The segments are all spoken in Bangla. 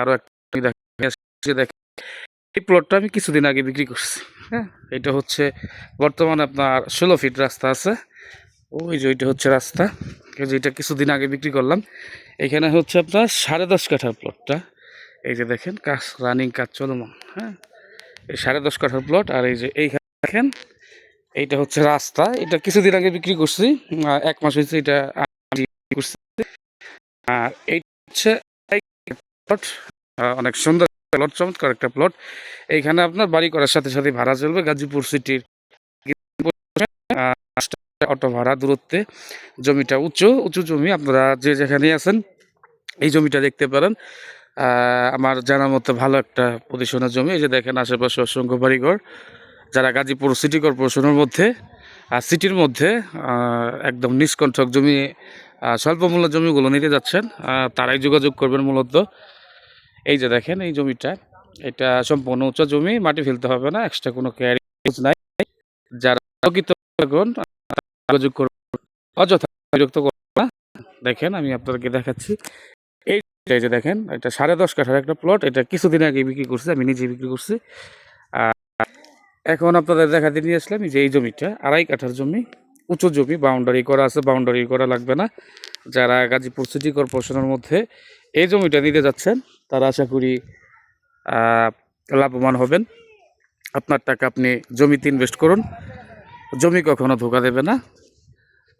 আরো একটা দেখেন, এই প্লটটা আমি কিছুদিন আগে বিক্রি করছি। হ্যাঁ, এটা হচ্ছে বর্তমানে আপনার 16 ফিট রাস্তা আছে। ওই যে ওইটা হচ্ছে রাস্তা, যেটা কিছুদিন আগে বিক্রি করলাম। এখানে হচ্ছে আপনার 10.5 কাঠার প্লটটা। এই যে দেখেন কাজ, রানিং কাজ চলমান। হ্যাঁ, এই 10.5 কাঠার প্লট। আর এই যে এইখানে দেখেন, এইটা হচ্ছে রাস্তা। এটা কিছুদিন আগে বিক্রি করছি, 1 মাস হয়েছে এটা করছি। আর এইটা হচ্ছে প্লট, অনেক সুন্দর প্লট, চমৎকার একটা প্লট। এইখানে আপনার বাড়ি করার সাথে সাথে ভাড়া চলবে। গাজীপুর সিটির অটো ভাড়া দূরত্বে, জমিটা উঁচু উঁচু জমি। আপনারা যে যেখানে আছেন এই জমিটা দেখতে পারেন। আমার জানার মতো ভালো একটা পজিশনের জমি। এই যে দেখেন আশেপাশে অসংখ্য বাড়িঘর। যারা গাজীপুর সিটি কর্পোরেশনের মধ্যে, সিটির মধ্যে একদম নিষ্কণ্ঠক জমি, স্বল্প মূল্য জমিগুলো নিতে যাচ্ছেন, তারাই যোগাযোগ করবেন মূলত। এই যে দেখেন এই জমিটা, এটা সম্পূর্ণ উঁচু জমি, মাটি ফেলতে হবে না, এক্সট্রা কোনো ক্যারি নাই। যারা যোগাযোগ করবেন, অযথা বিরক্ত করবেন না। দেখেন আমি আপনাদেরকে দেখাচ্ছি। এই যে দেখেন, এটা 10.5 কাঠার একটা প্লট। এটা কিছুদিন আগে বিক্রি করছি, আমি নিজে বিক্রি করছি। আর এখন আপনাদের দেখাতে নিয়ে আসলাম যে এই জমিটা 2.5 কাঠার জমি, উঁচু জমি, বাউন্ডারি করা আছে। বাউন্ডারি করা লাগবে না। যারা গাজীপুর সিটি কর্পোরেশনের মধ্যে এই জমিটা নিতে যাচ্ছেন, তারা আশা করি লাভবান হবেন। আপনার টাকা আপনি জমিতে ইনভেস্ট করুন, জমি কখনো ধোকা দেবে না।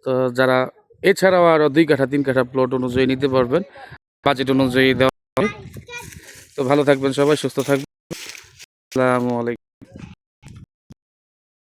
তো যারা এছাড়াও আরও 2 কাঠা 3 কাঠা প্লট অনুযায়ী নিতে পারবেন, বাজেট অনুযায়ী দেওয়া হবে। তো ভালো থাকবেন সবাই, সুস্থ থাকবেন। আসসালামু আলাইকুম।